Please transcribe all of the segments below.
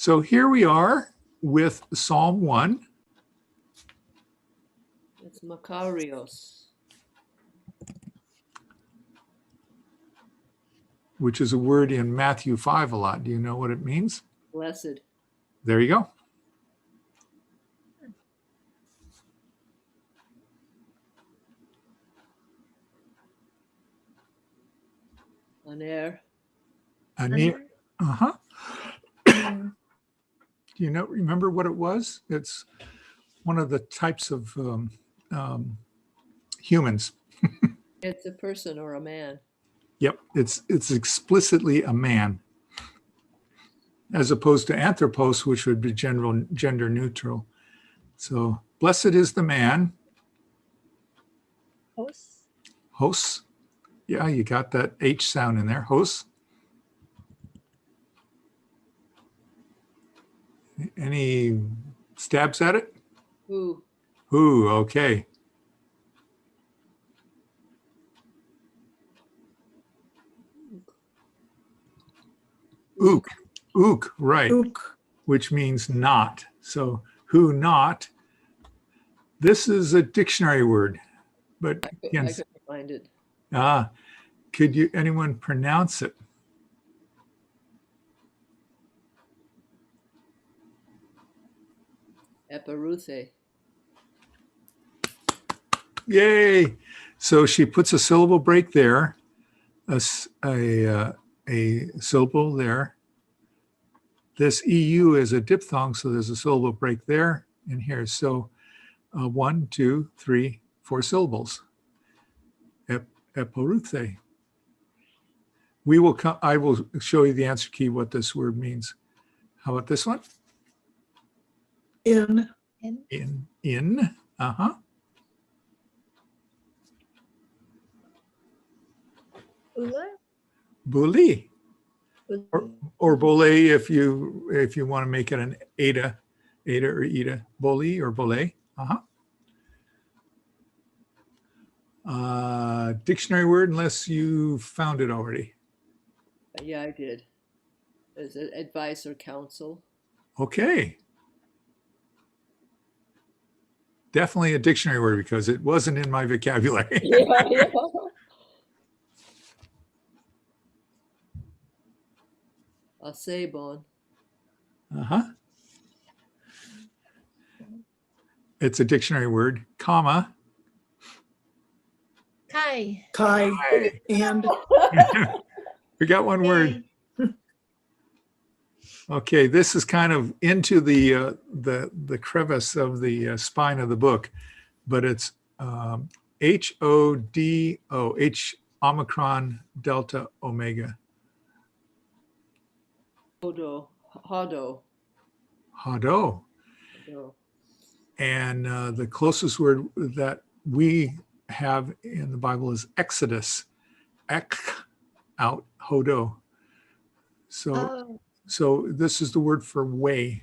So here we are with Psalm 1. It's Makarios. Which is a word in Matthew 5 a lot. Do you know what it means? Blessed. There you go. Aner. Aner. Uh-huh. Do you remember what it was? It's one of the types of humans. It's a person or a man. Yep, it's explicitly a man, as opposed to anthropos, which would be gender neutral. So blessed is the man. Hos. Hos. Yeah, you got that H sound in there. Hos. Any stabs at it? Who? Who, okay. Ook. Ook, right. Ook. Which means not. So who not? This is a dictionary word, but again, I couldn't find it. Could anyone pronounce it? Eperuthe. Yay! So she puts a syllable break there, a syllable there. This EU is a diphthong, so there's a syllable break there and here. So 1, 2, 3, 4 syllables. Eporuthe. I will show you the answer key what this word means. How about this one? In. In. Uh-huh. Buli. Or bole if you want to make it an eta or eta. Boli or bole. Dictionary word, unless you found it already. Yeah, I did. Is it advice or counsel? Okay. Definitely a dictionary word because it wasn't in my vocabulary. Yeah. Asebon. Uh-huh. It's a dictionary word, comma. Kai. And. We got one word. Okay, this is kind of into the crevice of the spine of the book, but it's HODO, H Omicron Delta Omega. Hodo. Hado. And the closest word that we have in the Bible is Exodus. Ek, out, hodo. So this is the word for way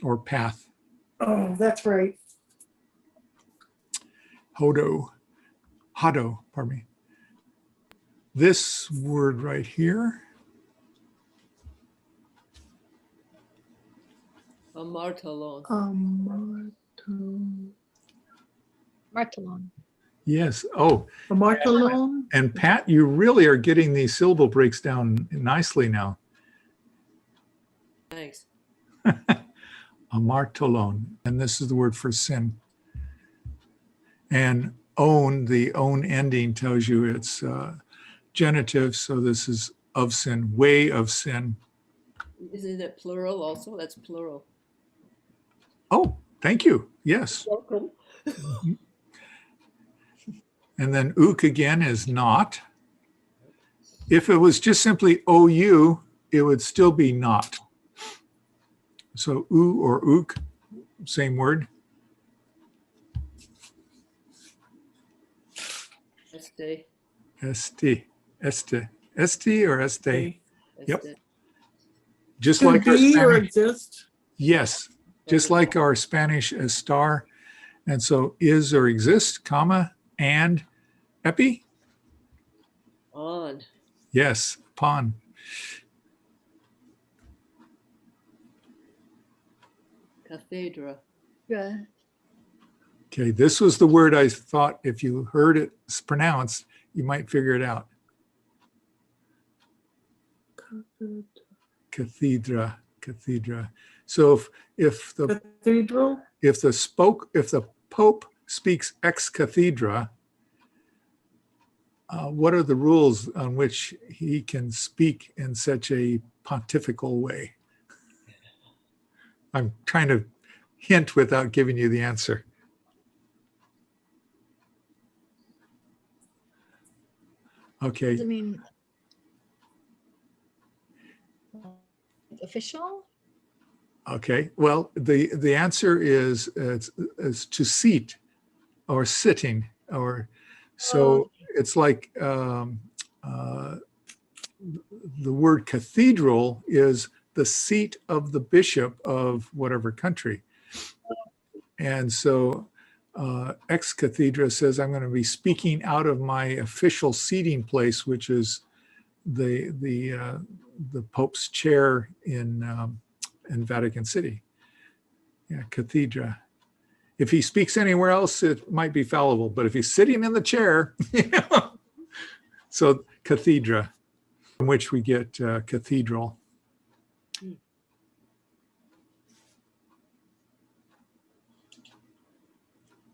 or path. Oh, that's right. Hado, pardon me. This word right here. Amartalon. Martalon. Yes. Oh. Martalon. And Pat, you really are getting these syllable breaks down nicely now. Thanks. Amartolon. And this is the word for sin. And own, the own ending tells you it's genitive. So this is of sin, way of sin. Isn't it plural also? That's plural. Oh, thank you. Yes. Welcome. And then ook again is not. If it was just simply OU, it would still be not. So oo or ook, same word. Este. Este or este. Yep. Este. Just To like our be or Spanish. exist. Yes. Just like our Spanish estar. And so is or exist, comma, and epi. On. Yes, upon. Cathedra. Yeah. Okay, this was the word I thought if you heard it pronounced, you might figure it out. Cathedra, cathedra. So if the Cathedral. if the Pope speaks ex cathedra, what are the rules on which he can speak in such a pontifical way? I'm trying to hint without giving you the answer. Okay. Does it mean official? Okay. Well, the answer is to seat or sitting, or so it's like the word cathedral is the seat of the bishop of whatever country. And so ex cathedra says, I'm going to be speaking out of my official seating place, which is the Pope's chair in Vatican City. Yeah, cathedra. If he speaks anywhere else, it might be fallible, but if he's sitting in the chair, so cathedra, from which we get cathedral.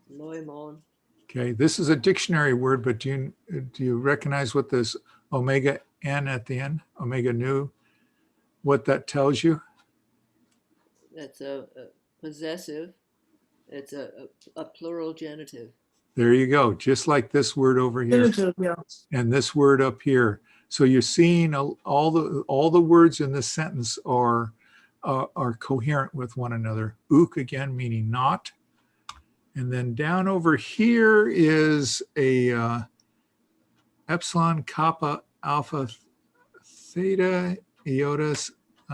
Loimon. Okay, this is a dictionary word, but do you recognize what this omega n at the end, omega nu, what that tells you? That's a possessive. It's a plural genitive. There you go, just like this word over here. Genitive, yeah. And this word up here. So you're seeing all the words in this sentence are coherent with one another. Ook again meaning not. And then down over here is a epsilon, kappa, alpha, theta, iota,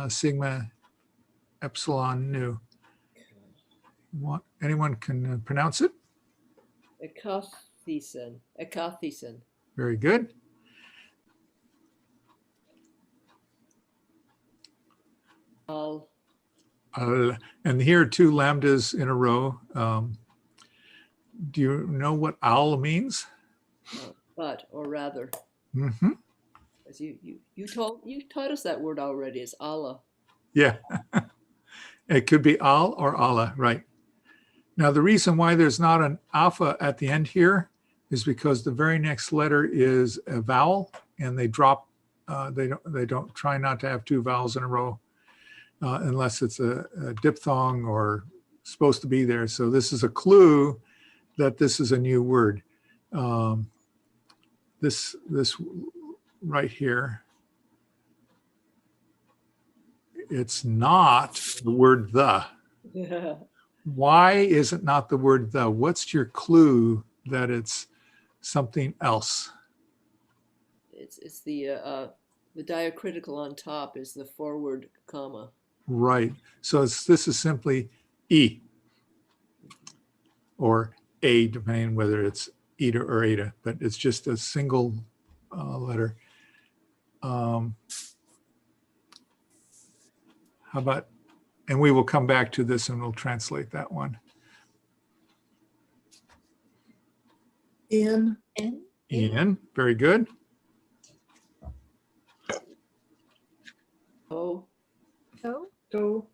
sigma, epsilon, nu. Anyone can pronounce it? Ekathesen. Ekathesen. Very good. Al. And here are two lambdas in a row. Do you know what al means? But or rather. Mm-hmm. As you taught us that word already. It's Allah. Yeah. It could be al or Allah, right. Now, the reason why there's not an alpha at the end here is because the very next letter is a vowel, and they drop. They don't try not to have two vowels in a row unless it's a diphthong or supposed to be there. So this is a clue that this is a new word. This right here, it's not the word the. Why is it not the word the? What's your clue that it's something else? It's the diacritical on top is the forward comma. Right. So this is simply E or A, depending whether it's eta or eta, but it's just a single letter. How about, and we will come back to this and we'll translate that one. In. Ian, very good. Oh. Go.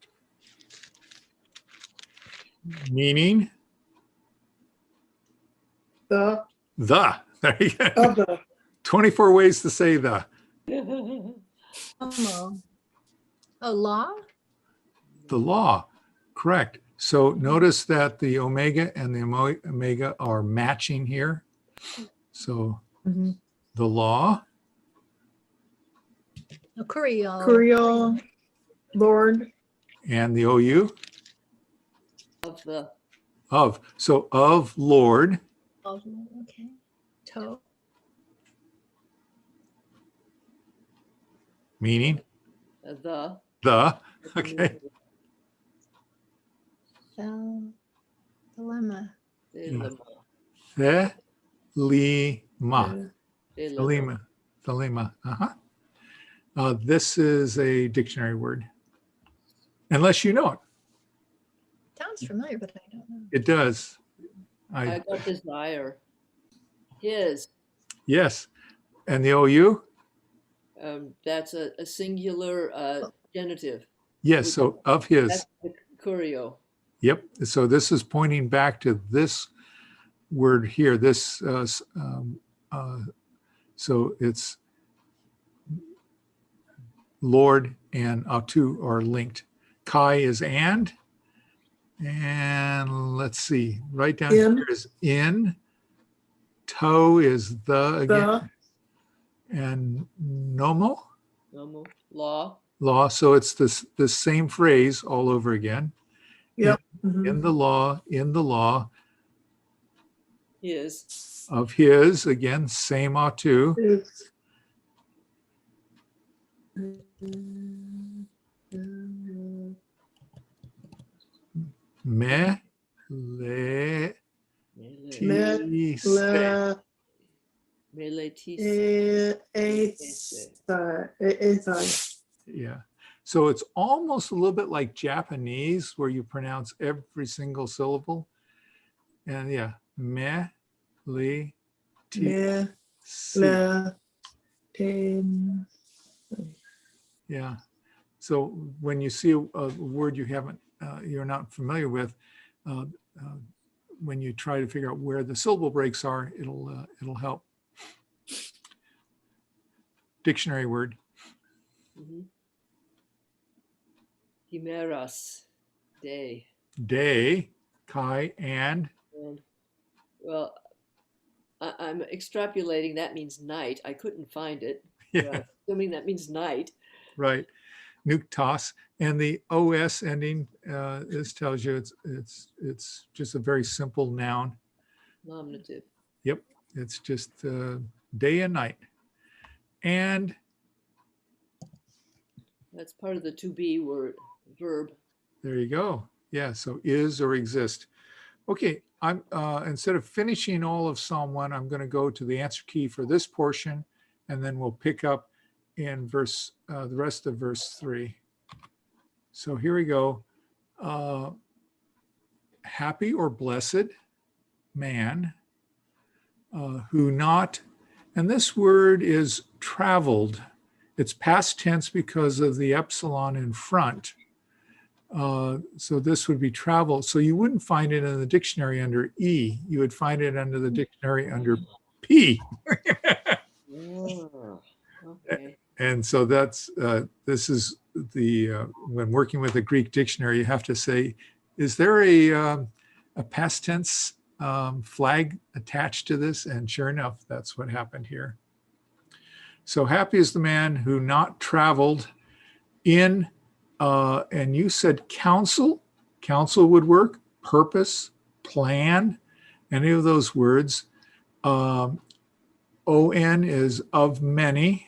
Meaning The. There you go. Of the. 24 ways to say the. A law? The law, correct. So notice that the omega and the omega are matching here. So the law. Curial. Lord. And the OU. Of the. Of. So of Lord. Okay. Toe. Meaning? The. Okay. Dilemma. Thelema. This is a dictionary word. Unless you know it. Sounds familiar, but I don't know. It does. I got desire. His. Yes. And the OU? That's a singular genitive. Yes. So of his. That's the curio. Yep. So this is pointing back to this word here. This. So it's Lord and autu are linked. Kai is and let's see. Right down here is in. To is the again. And nomo. Nomo. Law. Law. So it's this same phrase all over again. Yep. In the law, His. of his, again, same autu. Me, le, ti, se. Yeah. So it's almost a little bit like Japanese where you pronounce every single syllable. And yeah, me, li, ti, se. Yeah. So when you see a word you haven't, you're not familiar with, when you try to figure out where the syllable breaks are, it'll help. Dictionary word. Himeras. Day. Day, kai, and well, I'm extrapolating that means night. I couldn't find it. yeah, Assuming that means night. right. Nuktos, and the os ending. This tells you it's just a very simple noun. Nominative. Yep, it's just day and night, and that's part of the to be word verb. There you go. Yeah, so is or exist. Okay, I'm instead of finishing all of Psalm 1, I'm going to go to the answer key for this portion, and then we'll pick up in verse the rest of verse 3. So here we go. Happy or blessed man who not, and this word is traveled. It's past tense because of the epsilon in front. So this would be travel. So you wouldn't find it in the dictionary under E. You would find it under the dictionary under P. Okay. And so that's this is the when working with a Greek dictionary, you have to say, is there a past tense flag attached to this? And sure enough, that's what happened here. So happy is the man who not traveled in. And you said counsel would work, purpose, plan, any of those words. On is of many,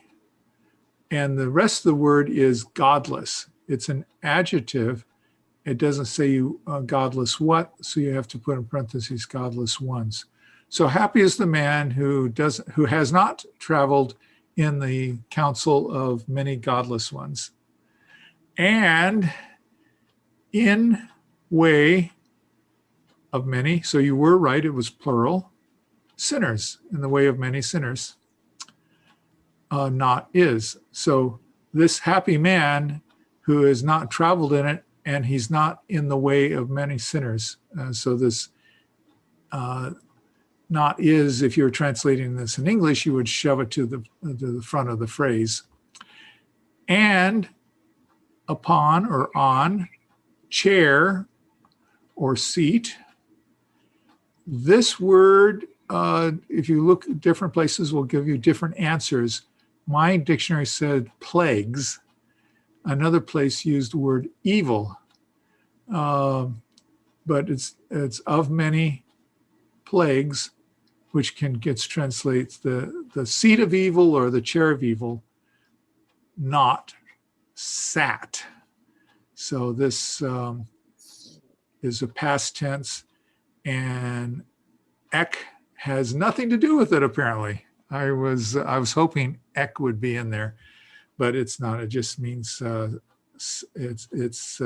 and the rest of the word is godless. It's an adjective. It doesn't say you godless what, so you have to put in parentheses godless ones. So happy is the man who has not traveled in the counsel of many godless ones. And in way of many, so you were right, it was plural, sinners, in the way of many sinners, not is. So this happy man who has not traveled in it, and he's not in the way of many sinners. So this not is, if you're translating this in English, you would shove it to the front of the phrase. And upon or on, chair or seat. This word, if you look at different places, will give you different answers. My dictionary said plagues. Another place used the word evil. But it's of many plagues, which gets translates the seat of evil or the chair of evil, not sat. So this is a past tense, and ek has nothing to do with it apparently. I was hoping ek would be in there, but it's not. It just means it's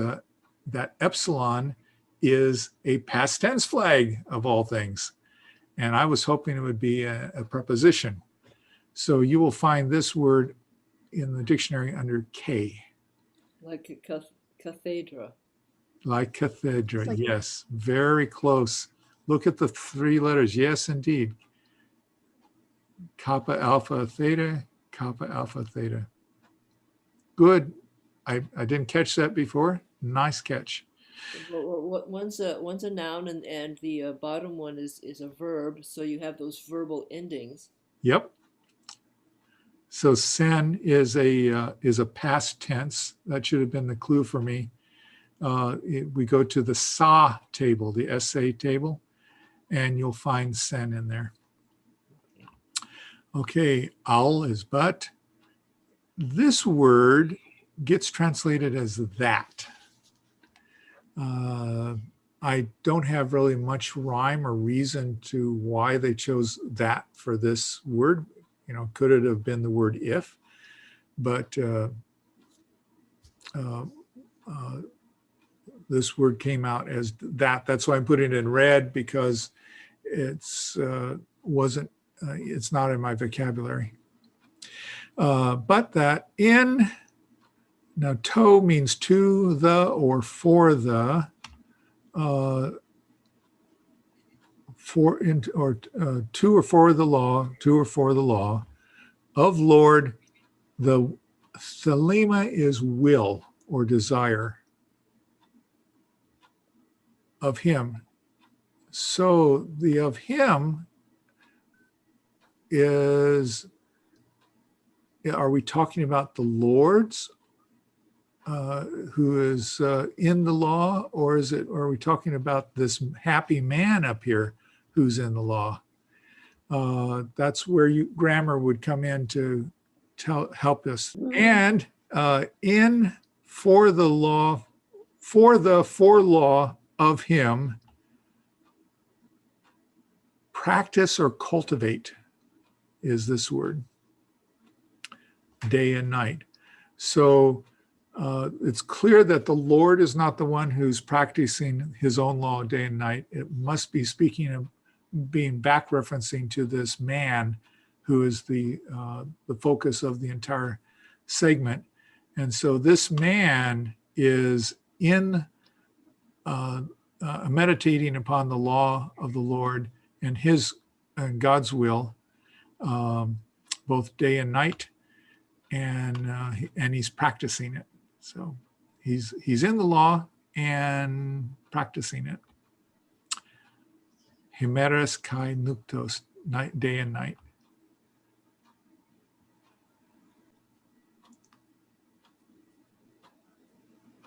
that epsilon is a past tense flag of all things. And I was hoping it would be a preposition. So you will find this word in the dictionary under K. Like a cathedra. Like cathedra, It's like- yes, very close. Look at the three letters. Yes, indeed. Kappa, alpha, theta, kappa, alpha, theta. Good. I didn't catch that before. Nice catch. One's a noun, and the bottom one is a verb. So you have those verbal endings. Yep. So sen is a past tense. That should have been the clue for me. We go to the SA table, the SA table, and you'll find sen in there. Okay, al is but. This word gets translated as that. I don't have really much rhyme or reason to why they chose that for this word. You know, could it have been the word if? But this word came out as that. That's why I'm putting it in red, because it's it's not in my vocabulary. But that in, now to means to the or for the, to or for the law of Lord. The thelema is will or desire of him. So the of him is, are we talking about the Lord's who is in the law, or are we talking about this happy man up here who's in the law? That's where grammar would come in to help us. And in for the law of him, practice or cultivate is this word, day and night. So it's clear that the Lord is not the one who's practicing his own law day and night. It must be speaking of being back referencing to this man who is the focus of the entire segment. And so this man is in meditating upon the law of the Lord and God's will, both day and night, and he's practicing it. So he's in the law and practicing it. Himeres kai nuktos, night, day and night.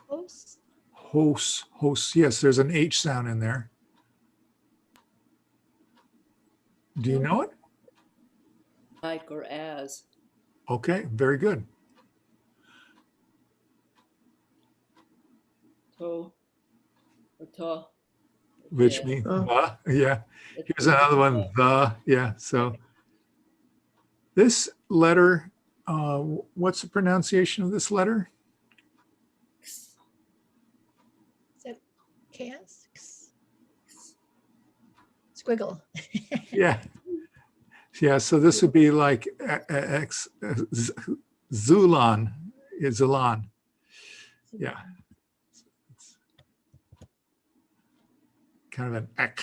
Hos. Hos. Yes, there's an H sound in there. Do you know it? Like or as. Okay, very good. To or to. Which Yeah. means Oh. the, yeah. Here's another one, the, yeah. So this letter, what's the pronunciation of this letter? Is that chaos? Squiggle. Yeah. Yeah, so this would be like Zulon, is Zulon. Yeah. It's kind of an ek.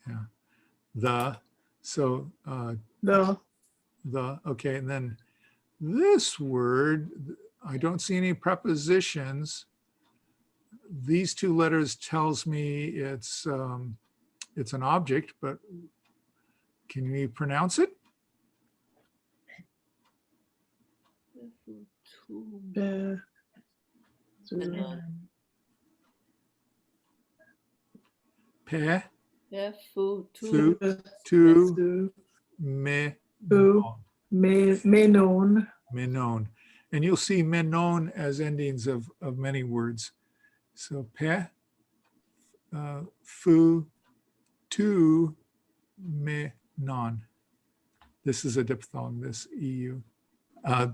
Yeah. Okay, and then this word, I don't see any prepositions. These two letters tells me it's an object, but can you pronounce it? Pe, Fu, tu, tu, me, Menon. menon. And you'll see menon as endings of many words. So pe, fu, tu, me, non. This is a diphthong, this EU.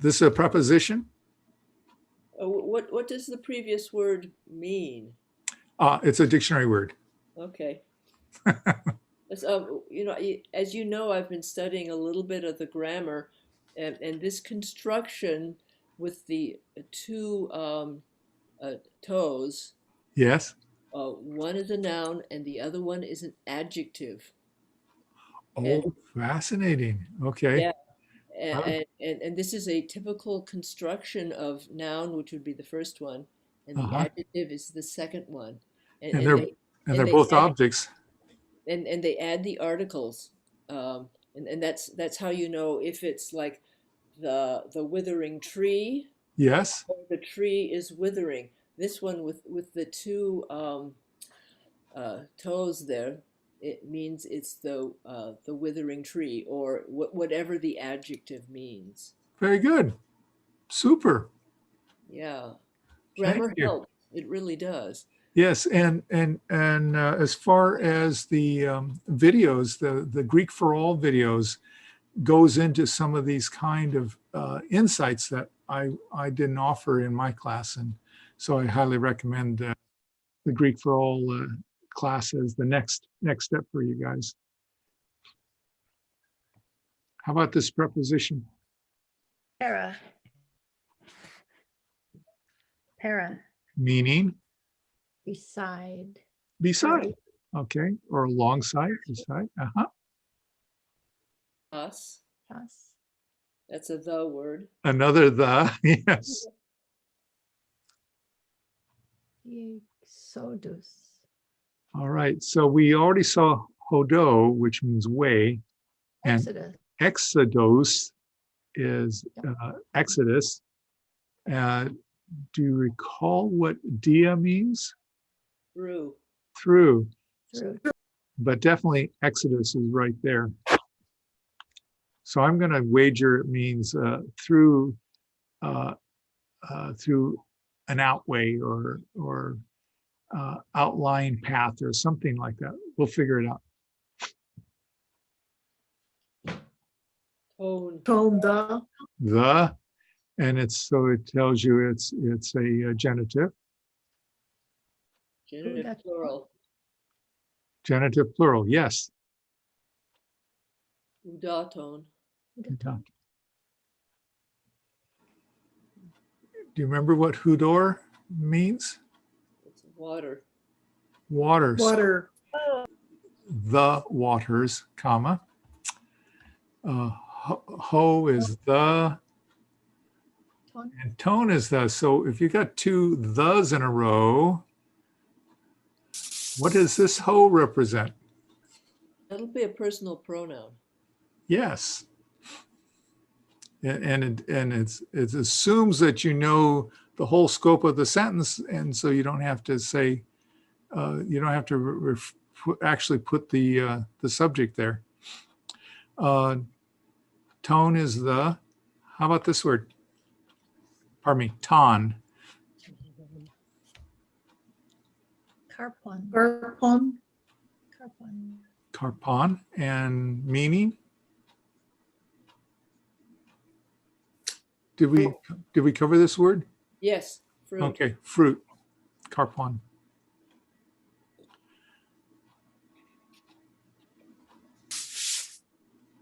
This is a preposition. What does the previous word mean? It's a dictionary word. Okay. You know, as you know, I've been studying a little bit of the grammar, and this construction with the two toes, Yes. one is a noun and the other one is an adjective. And Oh, fascinating. Okay. yeah, Wow. and this is a typical construction of noun, which would be the first one, and the Uh-huh. adjective is the second one. And, And and they're they and and they're they both add, objects. and they add the articles, and that's how you know if it's like the withering tree Yes. or the tree is withering. This one with the two toes there, it means it's the withering tree, or whatever the adjective means. Very good. Super. Yeah, Thank grammar you. helps. It really does. Yes, and as far as the videos, the Greek for All videos goes into some of these kind of insights that I didn't offer in my class, and so I highly recommend the Greek for All class as the next step for you guys. How about this preposition? Para. Para. Meaning Beside. beside, okay, or alongside, beside. Uh-huh. Us, Us. that's a the word. Another the, yes. Exodus. All right, so we already saw hodo, which means way, and Exodus. exodos is exodus. Do you recall what dia means? Through. Through, Through. but definitely exodus is right there. So I'm going to wager it means through through an outway or outlying path or something like that. We'll figure it out. Tone. Tone The, and it's so it tells you it's a genitive. Genitive plural. Genitive plural, yes. Udaton. Do you remember what hudor means? It's water. Waters. Water. The waters, comma. Ho is the, Tone. and tone is the. So if you got two thes in a row, what does this ho represent? That'll be a personal pronoun. Yes. And it assumes that you know the whole scope of the sentence, and so you don't have to say, you don't have to actually put the subject there. Tone is the, how about this word? Pardon me, ton. Carpon. Carpon. Carpon. Carpon, and meaning? Did we cover this word? Yes, fruit. Okay, fruit, carpon.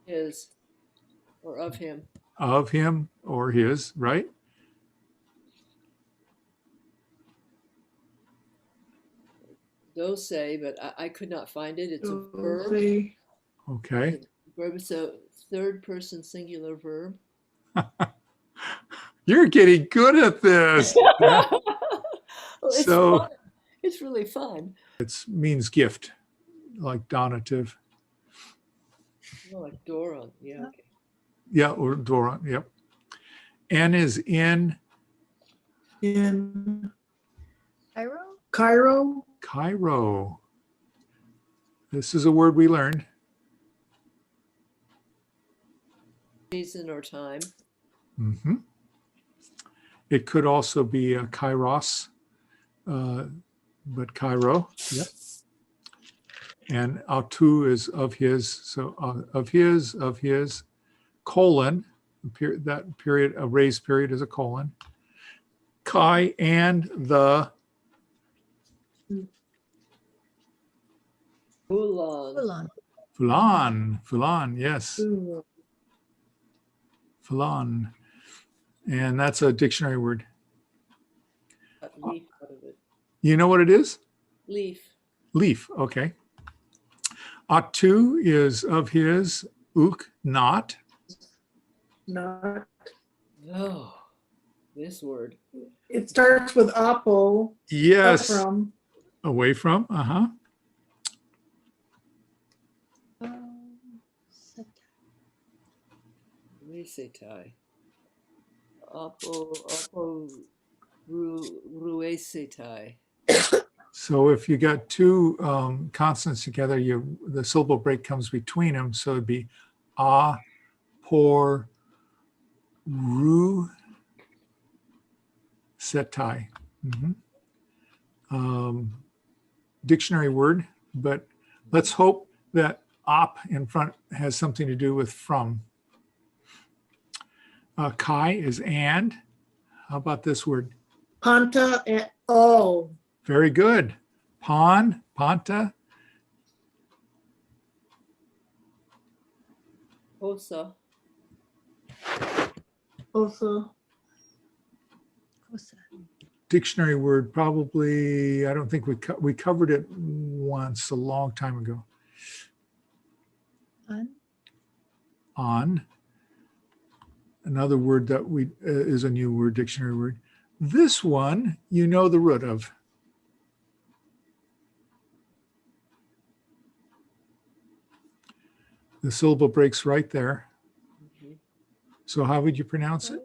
His or of him. Of him or his, right? Dose, but I could not find it. It's a verb. Dose. Okay. Verb is a third person singular verb. You're getting good at this. Well, it's So- fun. It's really fun. It means gift, like donative. More like Doron. Yeah. Okay. Yeah, or Dora, yep. N is in In Cairo. Cairo. Cairo. This is a word we learned. Season or time. Mm-hmm. It could also be a kairos, but Cairo, yep. And autu is of his, so of his, colon, that period, a raised period is a colon. Kai and the Fulon. Fulon. Fulan, yes, Ooh. fulan. And that's a dictionary word. Got leaf out of it. You know what it is? Leaf. Leaf, okay. Atu is of his, uk, not. Not. Oh, this word. It starts with apo. Yes, From. away from, uh-huh. Ruesetai. Apo ruesetai. So if you got two consonants together, the syllable break comes between them. So it'd be a, por, ru, setai. Dictionary word, but let's hope that op in front has something to do with from. Kai is and. How about this word? Panta and oh. Very good. Pon, panta, Osa. Also. Kosa. dictionary word, probably, I don't think we covered it once a long time ago. Un. On. Another word that is a new word, dictionary word. This one, you know the root of. The syllable breaks right there. So how would you pronounce it?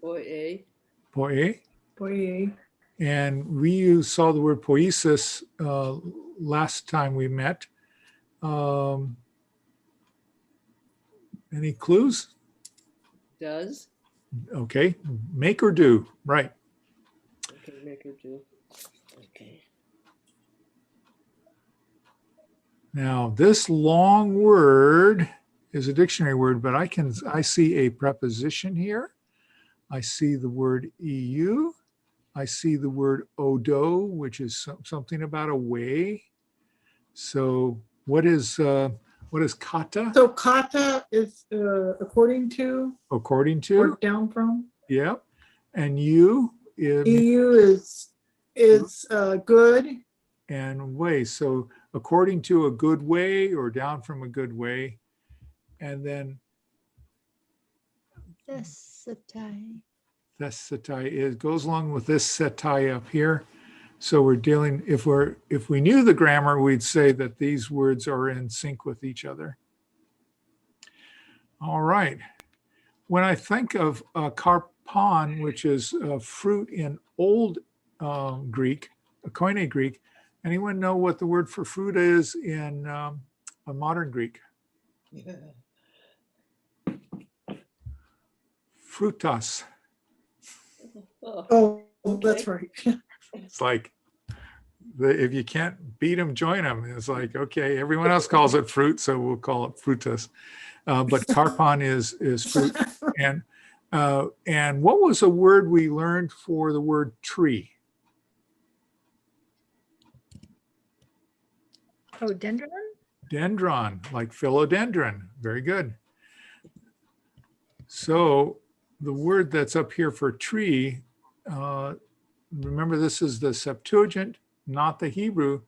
Oe. Poe. Boy. And we saw the word poesis last time we met. Any clues? Does. Okay, make or do, right. Okay, make her do. Okay. Now, this long word is a dictionary word, but I see a preposition here. I see the word EU. I see the word odo, which is something about a way. So what is kata? So kata is according to According or to? down from. Yeah. And you EU is good. and way. So according to a good way or down from a good way. And then Thesatai. thesatai goes along with this setai up here. So we're dealing, if we knew the grammar, we'd say that these words are in sync with each other. All right. When I think of karpon, which is fruit in Old Greek, Koine Greek, anyone know what the word for fruit is in a modern Greek? Frutas. Oh, that's right. It's like, if you can't beat them, join them. It's like, okay, everyone else calls it fruit, so we'll call it frutas. But karpon is fruit. And what was a word we learned for the word tree? Oh, dendron? Dendron, like philodendron. Very good. So the word that's up here for tree, remember this is the Septuagint, not the Hebrew.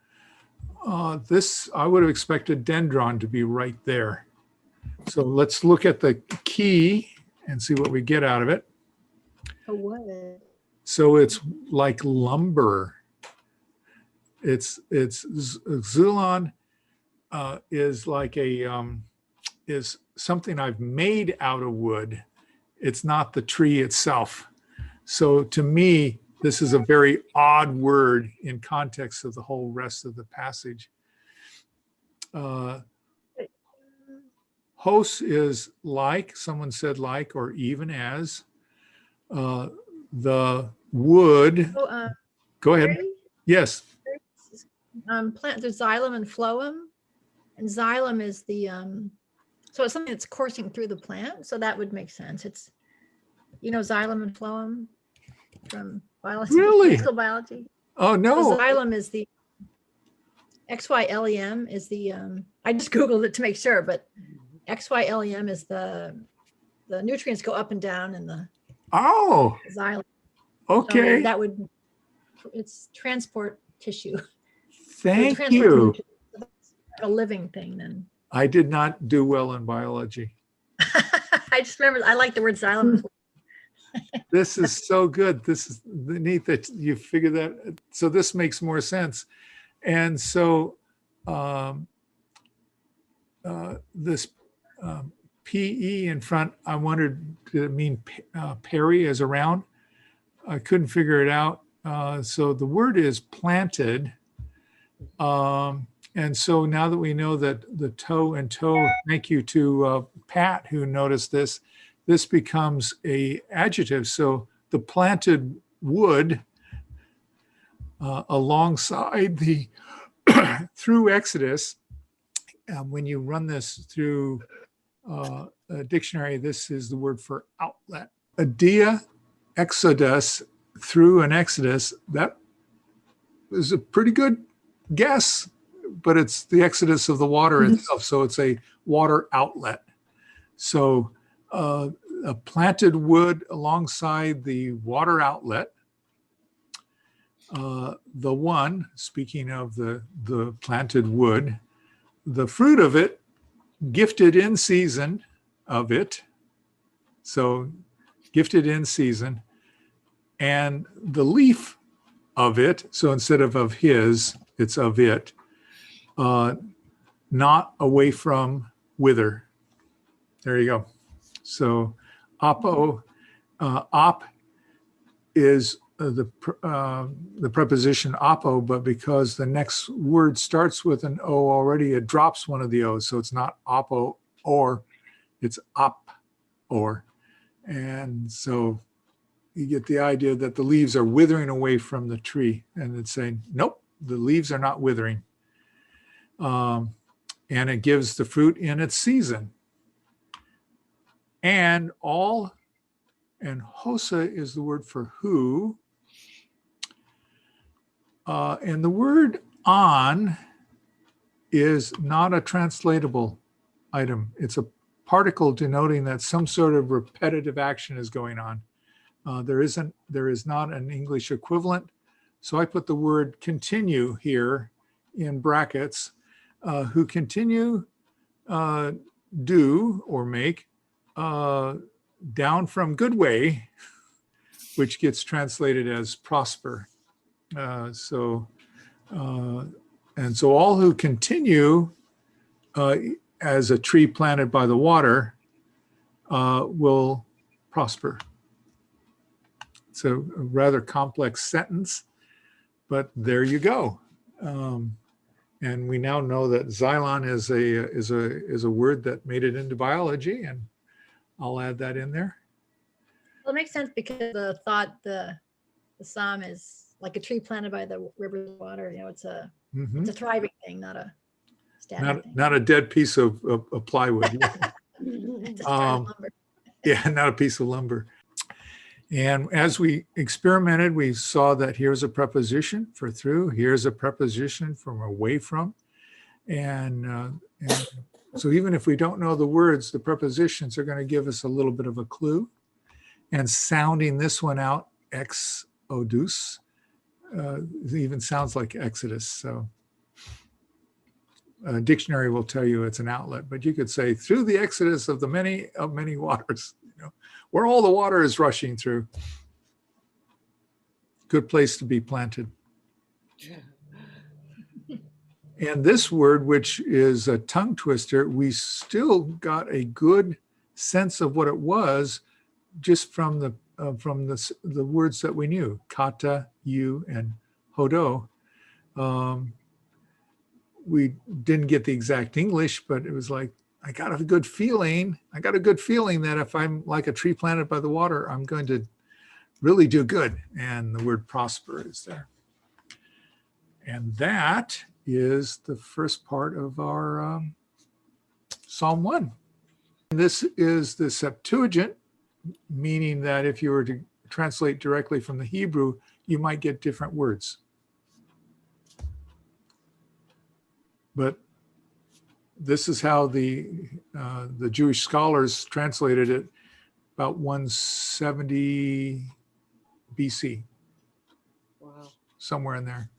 This, I would have expected dendron to be right there. So let's look at the key and see what we get out of it. A wood. So it's like lumber. It's Zulon is like is something I've made out of wood. It's not the tree itself. So to me, this is a very odd word in context of the whole rest of the passage. Hos is like, someone said like, or even as. The wood. Oh, Go ahead. berry? Yes. Plant, there's xylem and phloem. And xylem is the, so it's something that's coursing through the plant. So that would make sense. It's, xylem and phloem from biology. Really? Physical biology. Oh, So no. xylem is the, XYLEM is the, I just Googled it to make sure, but XYLEM is the nutrients go up and down in the Oh, xylem. So okay. that would, it's transport tissue. Thank Transport you. nutrients. So that's a living thing then. I did not do well in biology. I just remember, I like the word xylem. This is so good. This is neat that you figure that. So this makes more sense. And so this PE in front, I wondered, did it mean peri as around? I couldn't figure it out. So the word is planted. And so now that we know that the toe and toe, thank you to Pat who noticed this, this becomes a adjective. So the planted wood alongside the through Exodus, when you run this through a dictionary, this is the word for outlet. A dia exodus, through an exodus, that is a pretty good guess, but it's the exodus of the water itself. So it's a water outlet. So a planted wood alongside the water outlet. The one, speaking of the planted wood, the fruit of it, gifted in season of it. So gifted in season. And the leaf of it, so instead of his, it's of it, not away from wither. There you go. So oppo, op is the preposition oppo, but because the next word starts with an O already, it drops one of the O's. So it's not oppo or, it's op or. And so you get the idea that the leaves are withering away from the tree, and it's saying, nope, the leaves are not withering. And it gives the fruit in its season. And all, and hosa is the word for who. And the word on is not a translatable item. It's a particle denoting that some sort of repetitive action is going on. There is not an English equivalent. So I put the word continue here in brackets, who continue do or make down from good way, which gets translated as prosper. And so all who continue as a tree planted by the water will prosper. It's a rather complex sentence, but there you go. And we now know that xylon is a word that made it into biology, and I'll add that in there. Well, it makes sense because the thought, the psalm is like a tree planted by the river's water. You know, it's a thriving thing, not a static thing. Not a dead piece of plywood. It's a star of lumber. Yeah, not a piece of lumber. And as we experimented, we saw that here's a preposition for through, here's a preposition from away from. And so even if we don't know the words, the prepositions are going to give us a little bit of a clue. And sounding this one out, exodus, even sounds like Exodus. So a dictionary will tell you it's an outlet, but you could say through the exodus of the many waters, you know, where all the water is rushing through. Good place to be planted. And this word, which is a tongue twister, we still got a good sense of what it was just from the words that we knew, kata, you, and hodo. We didn't get the exact English, but it was like, I got a good feeling that if I'm like a tree planted by the water, I'm going to really do good. And the word prosper is there. And that is the first part of our Psalm 1. This is the Septuagint, meaning that if you were to translate directly from the Hebrew, you might get different words. But this is how the Jewish scholars translated it about 170 BC, Wow. somewhere in there.